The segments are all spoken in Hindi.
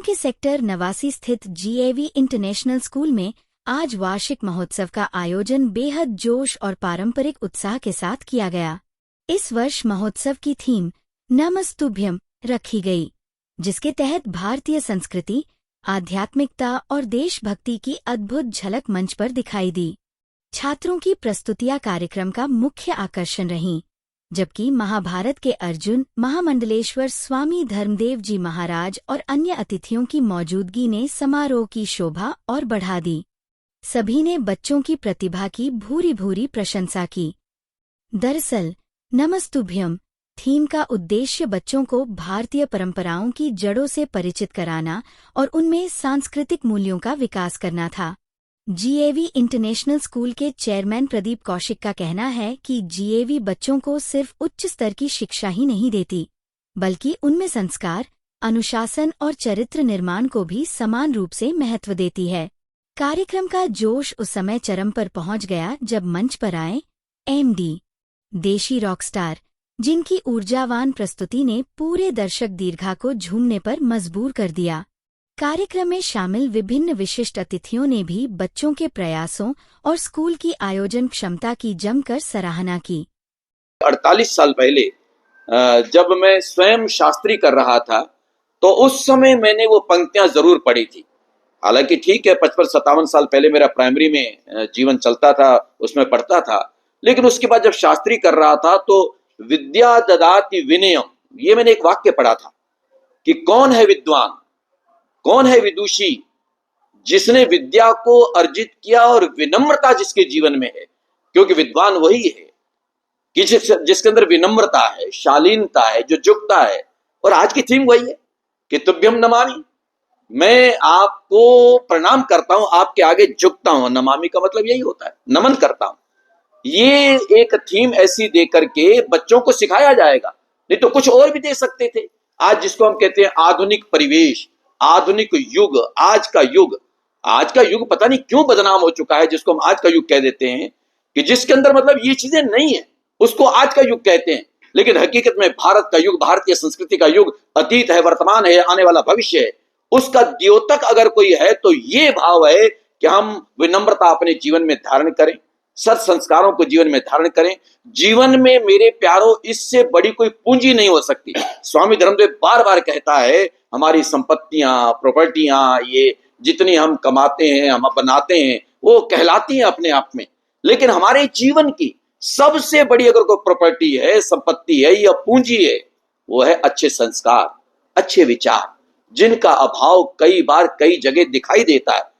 के सेक्टर 89 स्थित GAV इंटरनेशनल स्कूल में आज वार्षिक महोत्सव का आयोजन बेहद जोश और पारंपरिक उत्साह के साथ किया गया। इस वर्ष महोत्सव की थीम नमस्तुभ्यम रखी गई, जिसके तहत भारतीय संस्कृति, आध्यात्मिकता और देशभक्ति की अद्भुत झलक मंच पर दिखाई दी। छात्रों की प्रस्तुतियां कार्यक्रम का मुख्य आकर्षण रहीं, जबकि महाभारत के अर्जुन, महामंडलेश्वर स्वामी धर्मदेव जी महाराज और अन्य अतिथियों की मौजूदगी ने समारोह की शोभा और बढ़ा दी। सभी ने बच्चों की प्रतिभा की भूरी भूरी प्रशंसा की। दरअसल नमस्तुभ्यम थीम का उद्देश्य बच्चों को भारतीय परंपराओं की जड़ों से परिचित कराना और उनमें सांस्कृतिक मूल्यों का विकास करना था। GAV इंटरनेशनल स्कूल के चेयरमैन प्रदीप कौशिक का कहना है कि GAV बच्चों को सिर्फ उच्च स्तर की शिक्षा ही नहीं देती, बल्कि उनमें संस्कार, अनुशासन और चरित्र निर्माण को भी समान रूप से महत्व देती है। कार्यक्रम का जोश उस समय चरम पर पहुंच गया जब मंच पर आए MD देशी रॉकस्टार, जिनकी ऊर्जावान प्रस्तुति ने पूरे दर्शक दीर्घा को झूमने पर मजबूर कर दिया। कार्यक्रम में शामिल विभिन्न विशिष्ट अतिथियों ने भी बच्चों के प्रयासों और स्कूल की आयोजन क्षमता की जमकर सराहना की। 48 साल पहले जब मैं स्वयं शास्त्री कर रहा था, तो उस समय मैंने वो पंक्तियां जरूर पढ़ी थी। हालांकि ठीक है, 55-57 साल पहले मेरा प्राइमरी में जीवन चलता था, उसमें पढ़ता था, लेकिन उसके बाद जब शास्त्री कर रहा था तो विद्या ददाति विनयम, ये मैंने एक वाक्य पढ़ा था कि कौन है विद्वान, कौन है विदुषी, जिसने विद्या को अर्जित किया और विनम्रता जिसके जीवन में है। क्योंकि विद्वान वही है कि जिसके अंदर विनम्रता है, शालीनता है, जो झुकता है। और आज की थीम वही है कि तुभ्यम नमामि, मैं आपको प्रणाम करता हूं, आपके आगे झुकता हूं। नमामि का मतलब यही होता है, नमन करता हूं। ये एक थीम ऐसी दे करके बच्चों को सिखाया जाएगा, नहीं तो कुछ और भी दे सकते थे। आज जिसको हम कहते हैं आधुनिक परिवेश, आधुनिक युग, आज का युग पता नहीं क्यों बदनाम हो चुका है, जिसको हम आज का युग कह देते हैं, कि जिसके अंदर मतलब ये चीजें नहीं है, उसको आज का युग कहते हैं। लेकिन हकीकत में भारत का युग, भारतीय संस्कृति का युग अतीत है, वर्तमान है, आने वाला भविष्य है। उसका द्योतक अगर कोई है तो ये भाव है कि हम विनम्रता अपने जीवन में धारण करें, सत संस्कारों को जीवन में धारण करें। जीवन में मेरे प्यारों इससे बड़ी कोई पूंजी नहीं हो सकती। स्वामी धर्मदेव बार बार कहता है, हमारी संपत्तियां, प्रॉपर्टियां, ये जितनी हम कमाते हैं, हम बनाते हैं, वो कहलाती हैं अपने आप में, लेकिन हमारे जीवन की सबसे बड़ी अगर कोई प्रॉपर्टी है, संपत्ति है या पूंजी है, वो है अच्छे संस्कार, अच्छे विचार, जिनका अभाव कई बार कई जगह दिखाई देता है।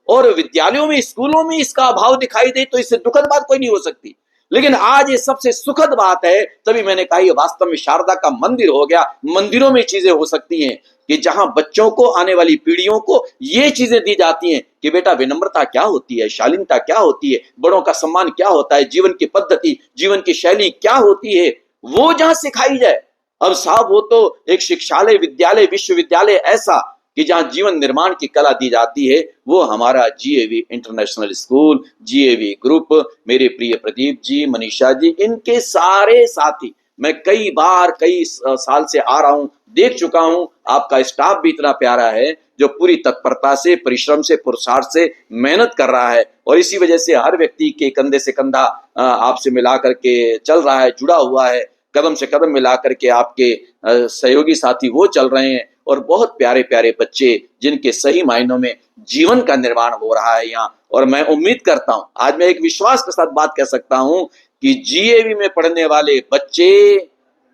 और विद्यालयों में, स्कूलों में इसका अभाव दिखाई दे तो इससे दुखद बात कोई नहीं हो सकती। लेकिन आज ये सबसे सुखद बात है, तभी मैंने कहा ये वास्तव में शारदा का मंदिर हो गया। मंदिरों में चीजें हो सकती हैं कि जहां बच्चों को, आने वाली पीढ़ियों को ये चीजें दी जाती हैं कि बेटा विनम्रता क्या होती है, शालीनता क्या होती है, बड़ों का सम्मान क्या होता है, जीवन की पद्धति, जीवन की शैली क्या होती है, वो जहां सिखाई जाए। अब साहब वो तो एक शिक्षालय, विद्यालय, विश्वविद्यालय ऐसा कि जहां जीवन निर्माण की कला दी जाती है, वो हमारा GAV international school, GAV group, मेरे प्रिय प्रदीप जी, मनीषा जी, इनके सारे साथी, मैं कई बार कई साल से आ रहा हूं, देख चुका हूं। आपका स्टाफ भी इतना प्यारा है जो पूरी तत्परता से, परिश्रम से, पुरुषार्थ से मेहनत कर रहा है, और इसी वजह से हर व्यक्ति के कंधे से कंधा आपसे मिला करके चल रहा है, जुड़ा हुआ है, कदम से कदम मिला करके आपके सहयोगी साथी वो चल रहे हैं। और बहुत प्यारे प्यारे बच्चे जिनके सही मायनों में जीवन का निर्माण हो रहा है यहाँ। और मैं उम्मीद करता हूं, आज मैं एक विश्वास के साथ बात कह सकता हूं कि GAV में पढ़ने वाले बच्चे,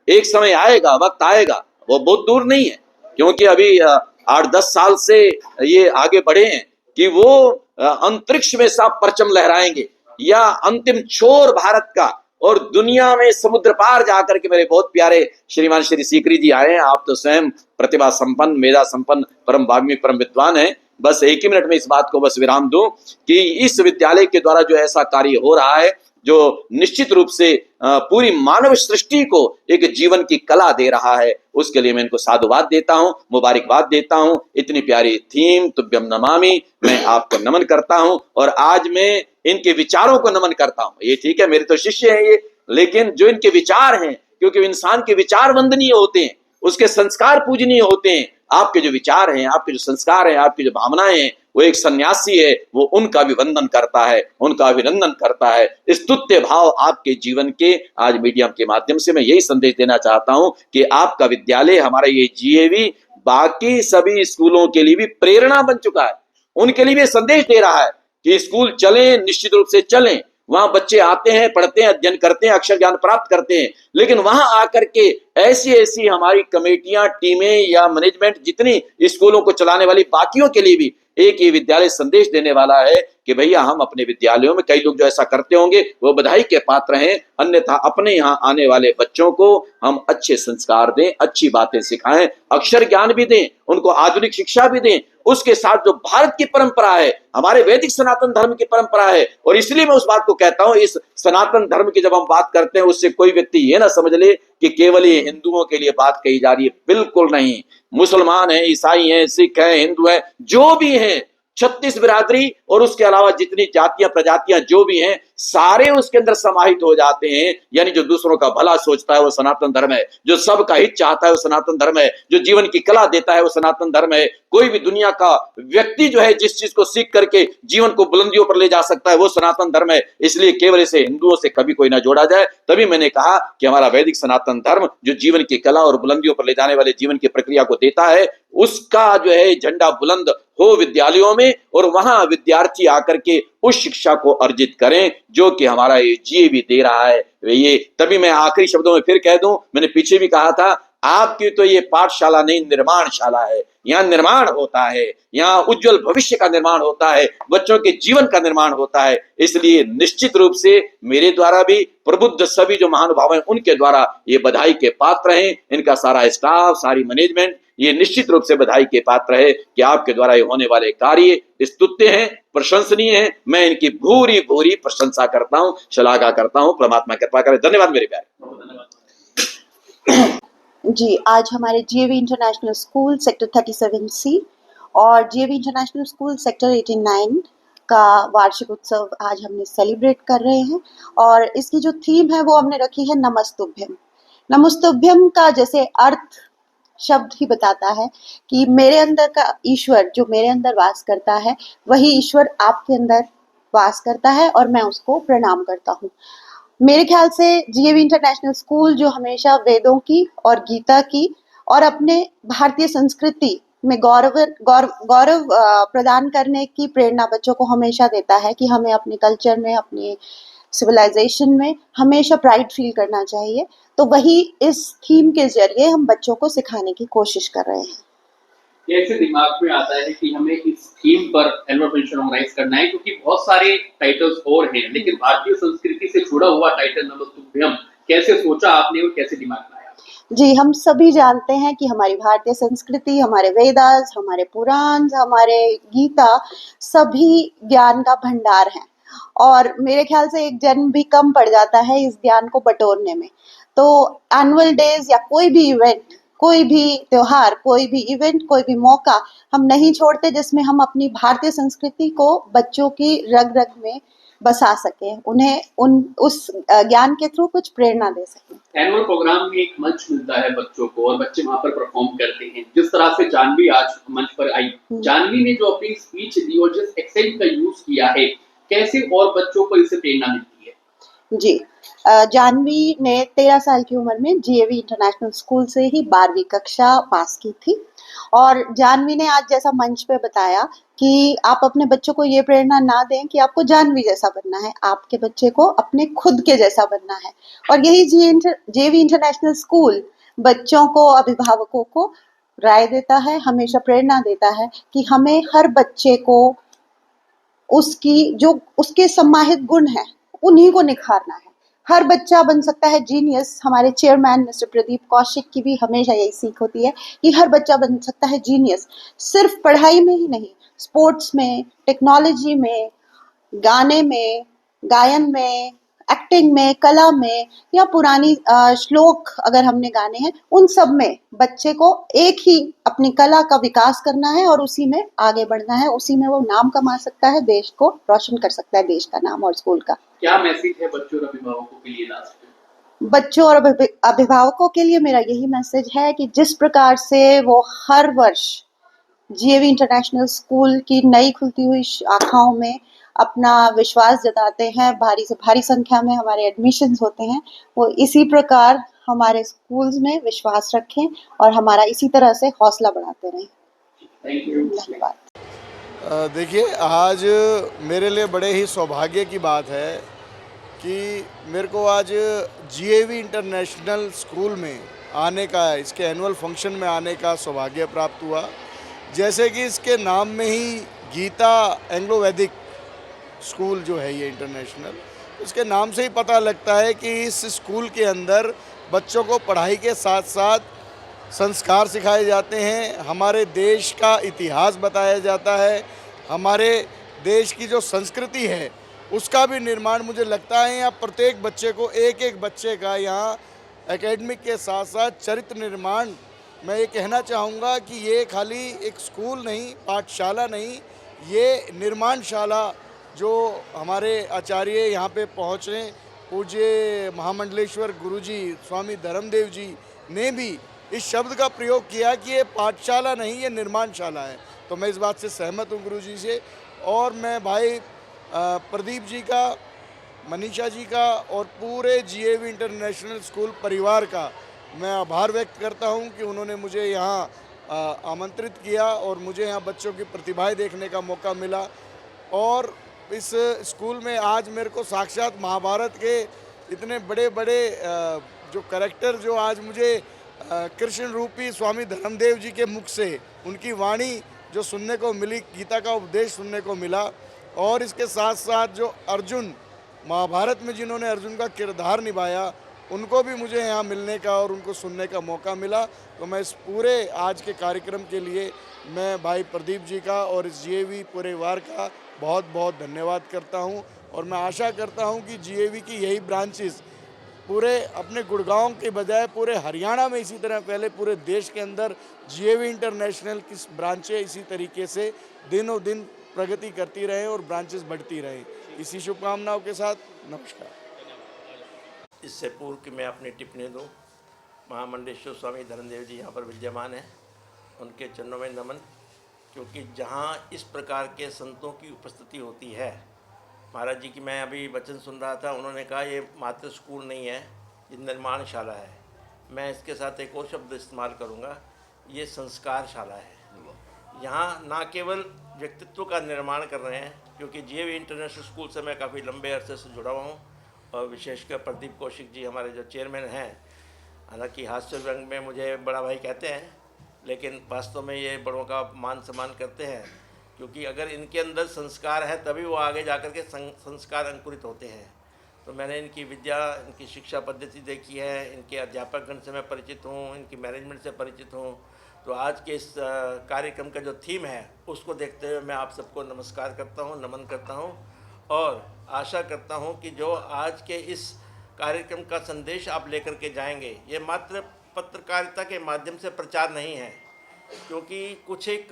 एक समय आएगा, वक्त आएगा, वो बहुत दूर नहीं है, क्योंकि अभी 8-10 साल से ये आगे बढ़े हैं कि वो अंतरिक्ष में साफ परचम लहराएंगे, या अंतिम छोर भारत का, और दुनिया में समुद्र पार जाकर के मेरे बहुत प्यारे श्रीमान श्री सीकरी जी आए हैं। आप तो स्वयं प्रतिभा संपन्न, मेधा संपन्न, परम वाग्मी, परम विद्वान हैं। बस एक ही मिनट में इस बात को बस विराम दूं कि इस विद्यालय के द्वारा जो ऐसा कार्य हो रहा है, जो निश्चित रूप से पूरी मानव सृष्टि को एक जीवन की कला दे रहा है, उसके लिए मैं इनको साधुवाद देता हूं, मुबारकबाद देता हूं। इतनी प्यारी थीम तुभ्यम नमामि, मैं आपको नमन करता हूं, और आज मैं इनके विचारों को नमन करता हूं। ये ठीक है, मेरे तो शिष्य हैं ये, लेकिन जो इनके विचार हैं, क्योंकि इंसान के विचार वंदनीय होते हैं, उसके संस्कार पूजनीय होते हैं, आपके जो विचार हैं, आपके जो संस्कार हैं, आपकी जो भावनाएं हैं, वो एक सन्यासी है, वो उनका भी वंदन करता है, उनका अभिनंदन करता है। स्तुत्य भाव आपके जीवन के आज मीडियम के माध्यम से मैं यही संदेश देना चाहता हूं कि आपका विद्यालय, हमारा ये जीएवी बाकी सभी स्कूलों के लिए भी प्रेरणा बन चुका है। उनके लिए भी संदेश दे रहा है कि स्कूल चलें, निश्चित रूप से चलें। वहां बच्चे आते हैं, पढ़ते हैं, अध्ययन करते हैं, अक्षर ज्ञान प्राप्त करते हैं, लेकिन वहां आकर के ऐसी ऐसी हमारी कमेटियां, टीमें या मैनेजमेंट जितनी स्कूलों को चलाने वाली बाकियों के लिए भी एक ये विद्यालय संदेश देने वाला है कि भैया हम अपने विद्यालयों में, कई लोग जो ऐसा करते होंगे वो बधाई के पात्र हैं, अन्यथा अपने यहाँ आने वाले बच्चों को हम अच्छे संस्कार दें, अच्छी बातें सिखाएं, अक्षर ज्ञान भी दें, उनको आधुनिक शिक्षा भी दें। उसके साथ जो भारत की परंपरा है, हमारे वैदिक सनातन धर्म की परंपरा है, और इसलिए मैं उस बात को कहता हूं, इस सनातन धर्म की जब हम बात करते हैं उससे कोई व्यक्ति ये ना समझ ले कि केवल ये हिंदुओं के लिए बात कही जा रही है। बिल्कुल नहीं। मुसलमान हैं, ईसाई हैं, सिख हैं, हिंदू हैं, जो भी हैं, 36 बिरादरी और उसके अलावा जितनी जातियां प्रजातियां जो भी हैं, सारे उसके अंदर समाहित हो जाते हैं। यानी जो दूसरों का भला सोचता है वो सनातन धर्म है, जो सबका हित चाहता है वो सनातन धर्म है, जो जीवन की कला देता है वो सनातन धर्म है। कोई भी दुनिया का व्यक्ति जो है जिस चीज को सीख करके जीवन को बुलंदियों पर ले जा सकता है वो सनातन धर्म है। इसलिए केवल इसे हिंदुओं से कभी कोई ना जोड़ा जाए। तभी मैंने कहा कि हमारा वैदिक सनातन धर्म जो जीवन की कला और बुलंदियों पर ले जाने वाले जीवन की प्रक्रिया को देता है, उसका जो है झंडा बुलंद हो विद्यालयों में, और वहां विद्यार्थी आकर के उस शिक्षा को अर्जित करें जो कि हमारा ये जीएवी दे रहा है। ये तभी मैं आखिरी शब्दों में फिर कह दूं, मैंने पीछे भी कहा था, आपकी तो ये पाठशाला नहीं, निर्माणशाला है। यहाँ निर्माण होता है, यहाँ उज्जवल भविष्य का निर्माण होता है, बच्चों के जीवन का निर्माण होता है। इसलिए निश्चित रूप से मेरे द्वारा भी, प्रबुद्ध सभी जो महानुभाव हैं उनके द्वारा ये बधाई के पात्र हैं। इनका सारा स्टाफ, सारी मैनेजमेंट ये निश्चित रूप से बधाई के पात्र है कि आपके द्वारा ये होने वाले कार्य स्तुत्य हैं, प्रशंसनीय हैं। मैं इनकी भूरी भूरी प्रशंसा करता हूं, श्लाघा करता हूं। परमात्मा कृपा करे। धन्यवाद मेरे प्यारे। जी, आज हमारे GAV international school sector 37C और जीएवी इंटरनेशनल स्कूल सेक्टर 89 का वार्षिक उत्सव आज हमने सेलिब्रेट कर रहे हैं। और इसकी जो थीम है वो हमने रखी है नमस्तुभ्यम। नमस्तुभ्यम का जैसे अर्थ शब्द ही बताता है कि मेरे अंदर का ईश्वर जो मेरे अंदर वास करता है, वही ईश्वर आपके अंदर वास करता है और मैं उसको प्रणाम करता हूँ। मेरे ख्याल से जीएवी इंटरनेशनल स्कूल जो हमेशा वेदों की और गीता की और अपने भारतीय संस्कृति में गौरव प्रदान करने की प्रेरणा बच्चों को हमेशा देता है कि हमें अपने कल्चर में, अपने सिविलाइजेशन में हमेशा प्राइड फील करना चाहिए। तो वही इस थीम के जरिए हम बच्चों को सिखाने की कोशिश कर रहे हैं। कैसे दिमाग में आता है कि हमें इस थीम पर एनुअल फंक्शन ऑर्गेनाइज करना है, क्योंकि बहुत सारे टाइटल्स और हैं, लेकिन भारतीय संस्कृति से जुड़ा हुआ टाइटल नमस्तुभ्यम कैसे सोचा आपने और कैसे दिमाग में आया? जी, हम सभी जानते हैं कि हमारी भारतीय संस्कृति, हमारे वेदास, हमारे पुराण, हमारे गीता सभी ज्ञान का भंडार है और मेरे ख्याल से एक जन्म भी कम पड़ जाता है इस ज्ञान को बटोरने में। तो एनुअल डेज या कोई भी इवेंट, कोई भी त्योहार, कोई भी इवेंट, कोई भी मौका हम नहीं छोड़ते जिसमें हम अपनी भारतीय संस्कृति को बच्चों की रग रग में बसा सकें, उन्हें उस ज्ञान के थ्रू कुछ प्रेरणा दे सकें। एनुअल प्रोग्राम में एक मंच मिलता है बच्चों को और बच्चे वहां पर परफॉर्म करते हैं। जिस तरह से जानवी आज मंच पर आई, जानवी ने जो अपनी स्पीच दी और जिस एक्सेंट का यूज किया है, कैसे और बच्चों को इससे प्रेरणा मिलती है? जी, जानवी ने 13 साल की उम्र में जीएवी इंटरनेशनल स्कूल से ही 12वीं कक्षा पास की थी और जानवी ने आज जैसा मंच पे बताया कि आप अपने बच्चों को ये प्रेरणा ना दें कि आपको जानवी जैसा बनना है, आपके बच्चे को अपने खुद के जैसा बनना है। और यही जीएवी इंटरनेशनल स्कूल बच्चों को, अभिभावकों को राय देता है, हमेशा प्रेरणा देता है कि हमें हर बच्चे को उसके सम्मानित गुण हैं उन्हीं को निखारना है। हर बच्चा बन सकता है जीनियस। हमारे चेयरमैन मिस्टर प्रदीप कौशिक की भी हमेशा यही सीख होती है कि हर बच्चा बन सकता है जीनियस, सिर्फ पढ़ाई में ही नहीं, स्पोर्ट्स में, टेक्नोलॉजी में, गाने में, गायन में, एक्टिंग में, कला में या पुरानी श्लोक अगर हमने गाने हैं, उन सब में बच्चे को एक ही अपनी कला का विकास करना है और उसी में आगे बढ़ना है। उसी में वो नाम कमा सकता है, देश को रोशन कर सकता है, देश का नाम और स्कूल का। क्या मैसेज है बच्चों और अभिभावकों के लिए लास्ट में? बच्चों और अभिभावकों के लिए मेरा यही मैसेज है कि जिस प्रकार से वो हर वर्ष जीएवी इंटरनेशनल स्कूल की नई खुलती हुई शाखाओं में अपना विश्वास जताते हैं, भारी से भारी संख्या में हमारे एडमिशन्स होते हैं, वो इसी प्रकार हमारे स्कूल्स में विश्वास रखें और हमारा इसी तरह से हौसला बढ़ाते रहें। Thank you. धन्यवाद। देखिए, आज मेरे लिए बड़े ही सौभाग्य की बात है कि मेरे को आज जीएवी इंटरनेशनल स्कूल में आने का, इसके एनुअल फंक्शन में आने का सौभाग्य प्राप्त हुआ। जैसे कि इसके नाम में ही गीता एंग्लो वैदिक स्कूल जो है ये इंटरनेशनल, इसके नाम से ही पता लगता है कि इस स्कूल के अंदर बच्चों को पढ़ाई के साथ साथ संस्कार सिखाए जाते हैं, हमारे देश का इतिहास बताया जाता है, हमारे देश की जो संस्कृति है उसका भी निर्माण, मुझे लगता है यहाँ प्रत्येक बच्चे को, एक एक बच्चे का यहाँ एकेडमिक के साथ साथ चरित्र निर्माण, मैं ये कहना चाहूँगा कि ये खाली एक स्कूल नहीं, पाठशाला नहीं, ये निर्माणशाला जो हमारे आचार्य यहाँ पे पहुँचे, पूज्य महामंडलेश्वर गुरुजी स्वामी धर्मदेव जी ने भी इस शब्द का प्रयोग किया कि ये पाठशाला नहीं, ये निर्माणशाला है। तो मैं इस बात से सहमत हूँ गुरुजी से, और मैं भाई प्रदीप जी का, मनीषा जी का और पूरे जीएवी इंटरनेशनल स्कूल परिवार का मैं आभार व्यक्त करता हूं कि उन्होंने मुझे यहाँ आमंत्रित किया और मुझे यहाँ बच्चों की प्रतिभाएं देखने का मौका मिला। और इस स्कूल में आज मेरे को साक्षात महाभारत के इतने बड़े बड़े जो कैरेक्टर, जो आज मुझे कृष्ण रूपी स्वामी धर्मदेव जी के मुख से उनकी वाणी जो सुनने को मिली, गीता का उपदेश सुनने को मिला, और इसके साथ साथ जो अर्जुन, महाभारत में जिन्होंने अर्जुन का किरदार निभाया, उनको भी मुझे यहाँ मिलने का और उनको सुनने का मौका मिला। तो मैं इस पूरे आज के कार्यक्रम के लिए मैं भाई प्रदीप जी का और इस जीएवी परिवार का बहुत बहुत धन्यवाद करता हूँ, और मैं आशा करता हूँ कि जीएवी की यही ब्रांचेस पूरे अपने गुड़गांव के बजाय पूरे हरियाणा में इसी तरह पहले पूरे देश के अंदर जीएवी इंटरनेशनल की ब्रांचें इसी तरीके से दिनों दिन प्रगति करती रहें और ब्रांचेस बढ़ती रहें। इसी शुभकामनाओं के साथ नमस्कार। इससे पूर्व कि मैं अपनी टिप्पणी दूं, महामंडलेश्वर स्वामी धर्मदेव जी यहाँ पर विद्यमान हैं, उनके चरणों में नमन, क्योंकि जहाँ इस प्रकार के संतों की उपस्थिति होती है, महाराज जी की मैं अभी वचन सुन रहा था, उन्होंने कहा ये मात्र स्कूल नहीं है, ये निर्माणशाला है। मैं इसके साथ एक और शब्द इस्तेमाल करूँगा, ये संस्कारशाला है। यहाँ ना केवल व्यक्तित्व का निर्माण कर रहे हैं, क्योंकि जीएवी इंटरनेशनल स्कूल से मैं काफ़ी लंबे अरसे से जुड़ा हुआ हूँ, और विशेषकर प्रदीप कौशिक जी हमारे जो चेयरमैन हैं, हालांकि हास्य व्यंग में मुझे बड़ा भाई कहते हैं, लेकिन वास्तव में ये बड़ों का मान सम्मान करते हैं, क्योंकि अगर इनके अंदर संस्कार है तभी वो आगे जाकर के संस्कार अंकुरित होते हैं। तो मैंने इनकी विद्या, इनकी शिक्षा पद्धति देखी है, इनके अध्यापकगण से मैं परिचित हूँ, इनकी मैनेजमेंट से परिचित हूँ। तो आज के इस कार्यक्रम का जो थीम है उसको देखते हुए मैं आप सबको नमस्कार करता हूँ, नमन करता हूँ, और आशा करता हूँ कि जो आज के इस कार्यक्रम का संदेश आप लेकर के जाएंगे, ये मात्र पत्रकारिता के माध्यम से प्रचार नहीं है, क्योंकि कुछ एक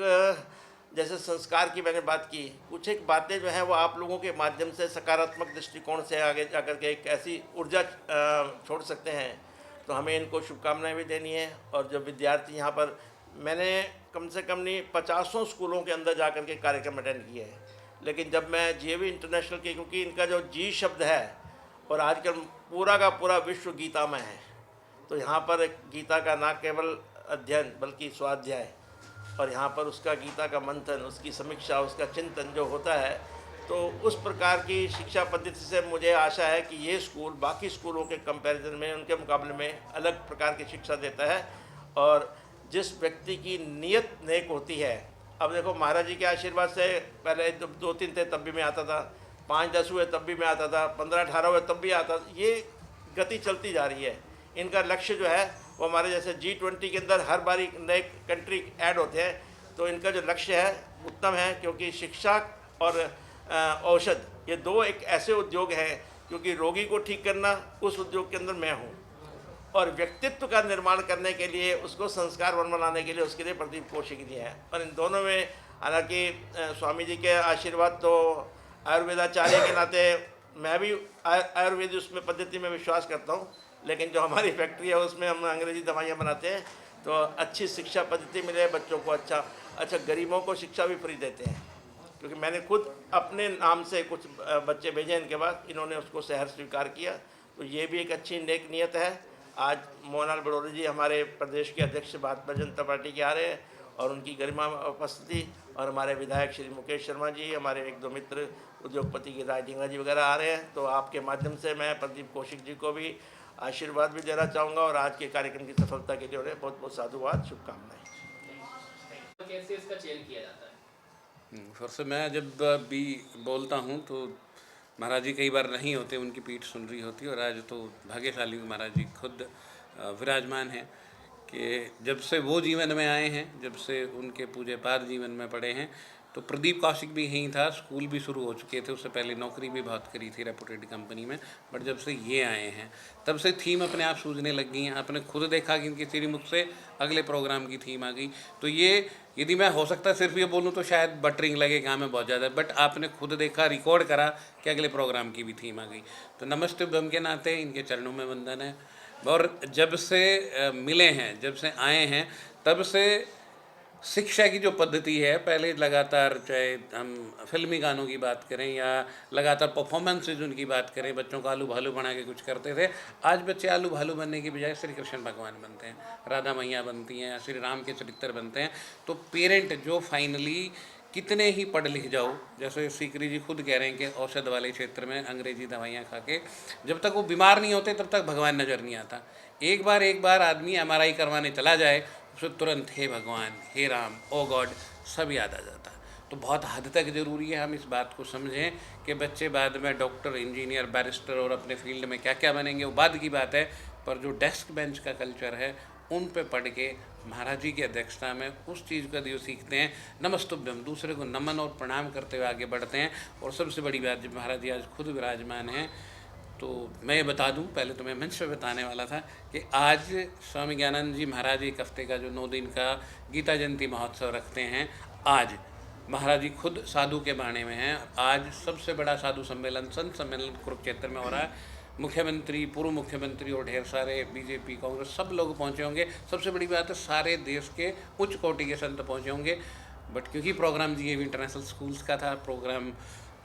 जैसे संस्कार की मैंने बात की, कुछ एक बातें जो हैं वो आप लोगों के माध्यम से सकारात्मक दृष्टिकोण से आगे जाकर के एक ऐसी ऊर्जा छोड़ सकते हैं। तो हमें इनको शुभकामनाएं भी देनी है। और जो विद्यार्थी यहाँ पर, मैंने कम से कम नहीं 50 स्कूलों के अंदर जाकर के कार्यक्रम अटेंड किए हैं, लेकिन जब मैं जीएवी इंटरनेशनल की, क्योंकि इनका जो जी शब्द है और आजकल पूरा का पूरा विश्व गीतामय है, तो यहाँ पर गीता का ना केवल अध्ययन बल्कि स्वाध्याय, और यहाँ पर उसका गीता का मंथन, उसकी समीक्षा, उसका चिंतन जो होता है, तो उस प्रकार की शिक्षा पद्धति से मुझे आशा है कि ये स्कूल बाकी स्कूलों के कंपैरिजन में, उनके मुकाबले में अलग प्रकार की शिक्षा देता है। और जिस व्यक्ति की नीयत नेक होती है, अब देखो महाराज जी के आशीर्वाद से पहले 2-3 थे तब भी मैं आता था, 5-10 हुए तब भी मैं आता था, 15-18 हुए तब भी आता था, ये गति चलती जा रही है। इनका लक्ष्य जो है वो हमारे जैसे G20 के अंदर हर बारी नए कंट्री ऐड होते हैं, तो इनका जो लक्ष्य है उत्तम है, क्योंकि शिक्षा और औषध ये दो एक ऐसे उद्योग हैं, क्योंकि रोगी को ठीक करना उस उद्योग के अंदर मैं हूँ, और व्यक्तित्व का निर्माण करने के लिए, उसको संस्कारवान बनाने के लिए, उसके लिए प्रदीप कौशिक जी हैं। और इन दोनों में हालांकि स्वामी जी के आशीर्वाद, तो आयुर्वेदाचार्य के नाते मैं भी आयुर्वेद उसमें पद्धति में विश्वास करता हूँ, लेकिन जो हमारी फैक्ट्री है उसमें हम अंग्रेज़ी दवाइयाँ बनाते हैं। तो अच्छी शिक्षा पद्धति मिले बच्चों को, अच्छा गरीबों को शिक्षा भी फ्री देते हैं, क्योंकि मैंने खुद अपने नाम से कुछ बच्चे भेजे, इनके बाद इन्होंने उसको शहर स्वीकार किया। तो ये भी एक अच्छी नेक नियत है। आज मोहनलाल बड़ौरी जी हमारे प्रदेश के अध्यक्ष भारतीय जनता पार्टी के आ रहे हैं और उनकी गरिमा उपस्थिति, और हमारे विधायक श्री मुकेश शर्मा जी, हमारे एक दो मित्र उद्योगपति गिरिराज डिंगरा जी वगैरह आ रहे हैं। तो आपके माध्यम से मैं प्रदीप कौशिक जी को भी आशीर्वाद भी देना चाहूँगा और आज के कार्यक्रम की सफलता के लिए उन्हें बहुत बहुत साधुवाद, शुभकामनाएं। कैसे इसका चयन किया जाता है? फिर मैं जब भी बोलता हूँ तो महाराज जी कई बार नहीं होते, उनकी पीठ सुन रही होती है, और आज तो भाग्यशाली महाराज जी खुद विराजमान हैं कि जब से वो जीवन में आए हैं, जब से उनके पूजे पाठ जीवन में पड़े हैं, तो प्रदीप कौशिक भी यहीं था, स्कूल भी शुरू हो चुके थे, उससे पहले नौकरी भी बहुत करी थी रेपुटेड कंपनी में, बट जब से ये आए हैं तब से थीम अपने आप सूझने लग गई हैं। आपने खुद देखा कि इनके श्रीमुख से अगले प्रोग्राम की थीम आ गई। तो ये यदि मैं हो सकता सिर्फ ये बोलूँ तो शायद बटरिंग लगे कि हाँ मैं बहुत ज़्यादा, बट आपने खुद देखा, रिकॉर्ड करा कि अगले प्रोग्राम की भी थीम आ गई। तो नमस्ते बम के नाते इनके चरणों में वंदन है। और जब से मिले हैं, जब से आए हैं, तब से शिक्षा की जो पद्धति है, पहले लगातार चाहे हम फिल्मी गानों की बात करें या लगातार परफॉर्मेंसेज उनकी बात करें, बच्चों को आलू भालू बना के कुछ करते थे। आज बच्चे आलू भालू बनने की बजाय श्री कृष्ण भगवान बनते हैं, राधा मैया बनती हैं, श्री राम के चरित्र बनते हैं। तो पेरेंट जो फाइनली कितने ही पढ़ लिख जाओ, जैसे सीकरी जी खुद कह रहे हैं कि औषध वाले क्षेत्र में अंग्रेजी दवाइयाँ खा के जब तक वो बीमार नहीं होते तब तक भगवान नज़र नहीं आता। एक बार आदमी MRI करवाने चला जाए, उसे तुरंत हे भगवान, हे राम, ओ गॉड सब याद आ जाता। तो बहुत हद तक ज़रूरी है हम इस बात को समझें कि बच्चे बाद में डॉक्टर, इंजीनियर, बैरिस्टर और अपने फील्ड में क्या क्या बनेंगे वो बाद की बात है, पर जो डेस्क बेंच का कल्चर है उन पे पढ़ के महाराज जी की अध्यक्षता में उस चीज़ का जो सीखते हैं, नमस्तुभ्यम, दूसरे को नमन और प्रणाम करते हुए आगे बढ़ते हैं। और सबसे बड़ी बात, जब महाराज जी आज खुद विराजमान हैं, तो मैं ये बता दूं, पहले तो मैं मंच पे बताने वाला था कि आज स्वामी ज्ञानानंद जी महाराज एक हफ्ते का जो 9 दिन का गीता जयंती महोत्सव रखते हैं, आज महाराज जी खुद साधु के बाणे में हैं। आज सबसे बड़ा साधु सम्मेलन, संत सम्मेलन कुरुक्षेत्र में हो रहा है। मुख्यमंत्री, पूर्व मुख्यमंत्री और ढेर सारे बीजेपी, कांग्रेस सब लोग पहुंचे होंगे। सबसे बड़ी बात है सारे देश के उच्च कोटि के संत पहुंचे होंगे। बट क्योंकि प्रोग्राम जीएवी इंटरनेशनल स्कूल्स का था, प्रोग्राम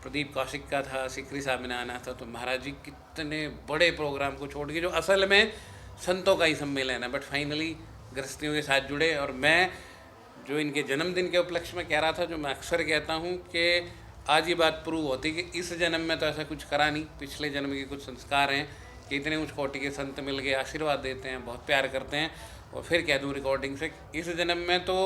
प्रदीप कौशिक का था, सीकरी साहब ने आना था, तो महाराज जी कितने बड़े प्रोग्राम को छोड़ के, जो असल में संतों का ही सम्मेलन है, बट फाइनली गृहस्थियों के साथ जुड़े। और मैं जो इनके जन्मदिन के उपलक्ष्य में कह रहा था, जो मैं अक्सर कहता हूँ कि आज ये बात प्रूव होती कि इस जन्म में तो ऐसा कुछ करा नहीं, पिछले जन्म के कुछ संस्कार हैं कि इतने उच्च कोटि के संत मिल गए, आशीर्वाद देते हैं, बहुत प्यार करते हैं। और फिर कह दूँ रिकॉर्डिंग से, इस जन्म में तो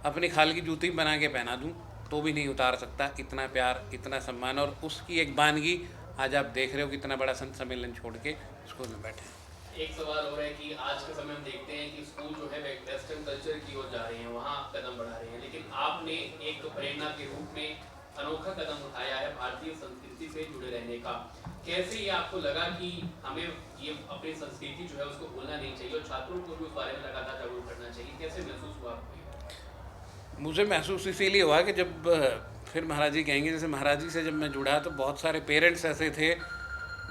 अपनी खाल की जूती बना के पहना दूँ तो भी नहीं उतार सकता इतना प्यार, इतना सम्मान। और उसकी एक बानगी आज आप देख रहे हो, कितना बड़ा संत सम्मेलन छोड़ के स्कूल में बैठे हैं। एक सवाल हो रहा है कि आज के समय हम देखते हैं कि स्कूल जो है वेस्टर्न कल्चर की ओर जा रहे हैं, वहाँ कदम बढ़ा रहे हैं, लेकिन आपने एक प्रेरणा के रूप में अनोखा कदम उठाया है भारतीय संस्कृति से जुड़े रहने का। कैसे ये आपको लगा कि हमें ये अपनी संस्कृति जो है उसको भूलना नहीं चाहिए और छात्रों को भी उस बारे में लगातार जागरूक करना चाहिए, कैसे महसूस हुआ आपको? मुझे महसूस इसीलिए हुआ कि जब फिर महाराज जी कहेंगे, जैसे महाराज जी से जब मैं जुड़ा तो बहुत सारे पेरेंट्स ऐसे थे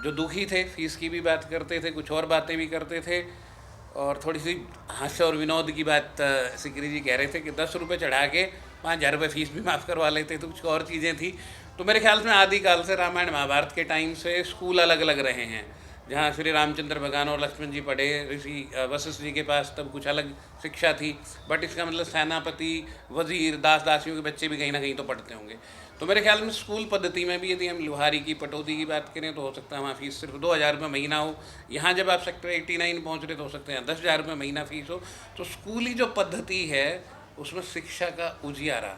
जो दुखी थे, फीस की भी बात करते थे, कुछ और बातें भी करते थे, और थोड़ी सी हास्य और विनोद की बात सिकरी जी कह रहे थे कि 10 रुपये चढ़ा के 5,000 रुपये फीस भी माफ़ करवा लेते, तो कुछ और चीज़ें थी। तो मेरे ख्याल में आदिकाल से, रामायण महाभारत के टाइम से स्कूल अलग अलग रहे हैं, जहाँ श्री रामचंद्र भगवान और लक्ष्मण जी पढ़े, ऋषि वशिष्ठ जी के पास तब कुछ अलग शिक्षा थी। बट इसका मतलब सेनापति, वजीर, दास दासियों के बच्चे भी कहीं ना कहीं तो पढ़ते होंगे। तो मेरे ख्याल में स्कूल पद्धति में भी यदि हम लुहारी की, पटौदी की बात करें तो हो सकता है वहाँ फीस सिर्फ 2,000 रुपये महीना हो। यहाँ जब आप सेक्टर 89 पहुँच रहे तो हो सकते हैं 10,000 रुपये महीना फीस हो। तो स्कूली जो पद्धति है उसमें शिक्षा का उजियारा